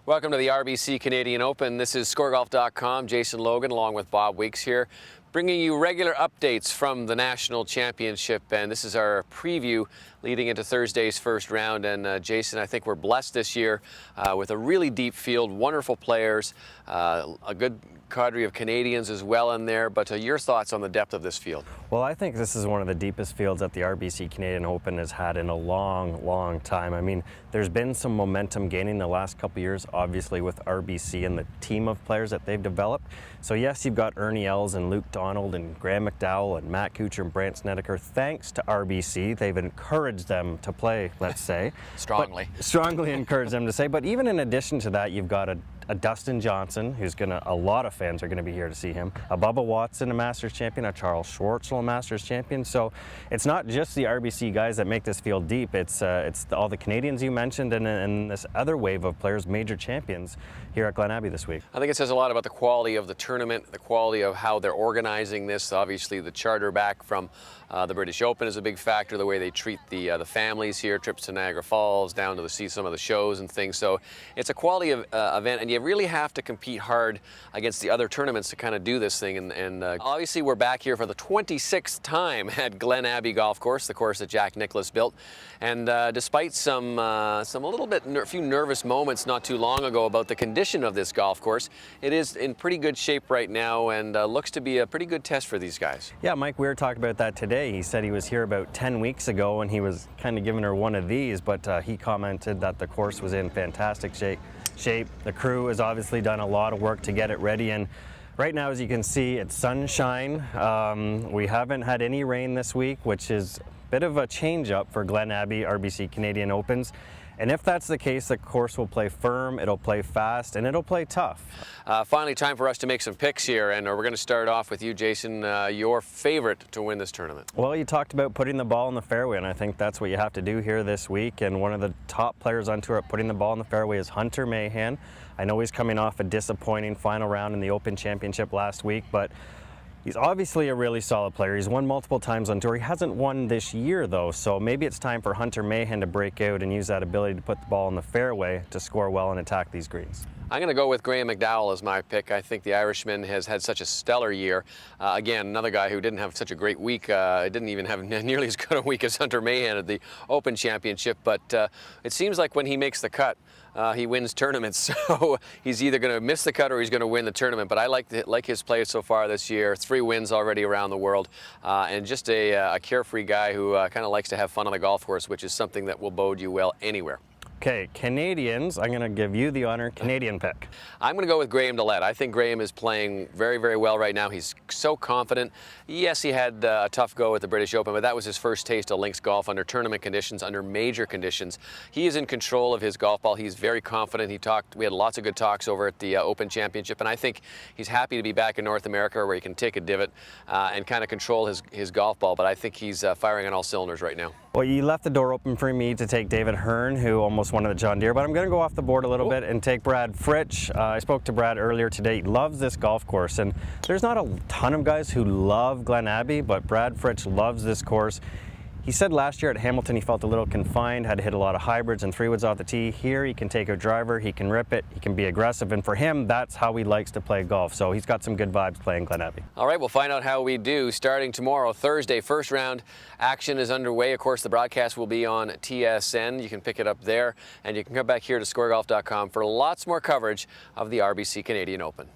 Welcome to the RBC Canadian Open. This is SCOREGolf.com. Jason Logan along with Bob Weeks here, bringing you regular updates from the National Championship. And this is our preview leading into Thursday's first round. And Jason, I think we're blessed this year with a really deep field, wonderful players, a good cadre of Canadians as well in there. But your thoughts on the depth of this field? Well, I think this is one of the deepest fields that the RBC Canadian Open has had in a long time. I mean, there's been some momentum gaining the last couple years, obviously with RBC and the team of players that they've developed. So yes, you've got Ernie Els and Luke Donald and Graham McDowell and Matt Kuchar and Brant Snedeker. Thanks to RBC, they've encouraged them to play, let's say. Strongly encouraged them to say. But even in addition to that, you've got a Dustin Johnson, who's a lot of fans are gonna be here to see him. A Bubba Watson, a Masters champion, a Charles Schwartzel, a Masters champion. So it's not just the RBC guys that make this field deep. It's all the Canadians you mentioned and this other wave of players, major champions here at Glen Abbey this week. I think it says a lot about the quality of the tournament, the quality of how they're organizing this. Obviously, the charter back from the British Open is a big factor. The way they treat the families here, trips to Niagara Falls, down to see some of the shows and things. So it's a quality of event, and you really have to compete hard against the other tournaments to kind of do this thing. And obviously, we're back here for the 26th time at Glen Abbey Golf Course, the course that Jack Nicklaus built. And despite a few nervous moments not too long ago about the condition of this golf course, it is in pretty good shape right now and looks to be a pretty good test for these guys. Yeah, Mike, we were talking about that today. He said he was here about 10 weeks ago and he was kind of giving her one of these, but he commented that the course was in fantastic shape. The crew has obviously done a lot of work to get it ready, and right now, as you can see, it's sunshine. We haven't had any rain this week, which is a bit of a change up for Glen Abbey RBC Canadian Opens. And if that's the case, the course will play firm, it'll play fast, and it'll play tough. Finally, time for us to make some picks here, and we're going to start off with you, Jason, your favorite to win this tournament. Well, you talked about putting the ball in the fairway, and I think that's what you have to do here this week. And one of the top players on tour at putting the ball in the fairway is Hunter Mahan. I know he's coming off a disappointing final round in the Open Championship last week, but he's obviously a really solid player. He's won multiple times on tour. He hasn't won this year, though, so maybe it's time for Hunter Mahan to break out and use that ability to put the ball in the fairway to score well and attack these greens. I'm going to go with Graham McDowell as my pick. I think the Irishman has had such a stellar year. Again, another guy who didn't have such a great week. Didn't even have nearly as good a week as Hunter Mahan at the Open Championship, but it seems like when he makes the cut, he wins tournaments. So he's either going to miss the cut or he's going to win the tournament. But I like his play so far this year. 3 wins already around the world, and just a carefree guy who kind of likes to have fun on the golf course, which is something that will bode you well anywhere. Okay, Canadians, I'm going to give you the honor Canadian pick. I'm going to go with Graham DeLette. I think Graham is playing very well right now. He's so confident. Yes, he had a tough go at the British Open, but that was his first taste of links golf under tournament conditions, under major conditions. He is in control of his golf ball. He's very confident. We had lots of good talks over at the Open Championship, and I think he's happy to be back in North America where he can take a divot and kind of control his golf ball, but I think he's firing on all cylinders right now. Well, you left the door open for me to take David Hearn, who almost won at the John Deere, but I'm going to go off the board a little bit and take Brad Fritsch. I spoke to Brad earlier today. He loves this golf course, and there's not a ton of guys who love Glen Abbey, but Brad Fritsch loves this course. He said last year at Hamilton he felt a little confined, had to hit a lot of hybrids and 3-woods off the tee. Here he can take a driver, he can rip it, he can be aggressive, and for him, that's how he likes to play golf. So he's got some good vibes playing Glen Abbey. All right, we'll find out how we do starting tomorrow, Thursday. First round action is underway. Of course, the broadcast will be on TSN. You can pick it up there, and you can come back here to ScoreGolf.com for lots more coverage of the RBC Canadian Open.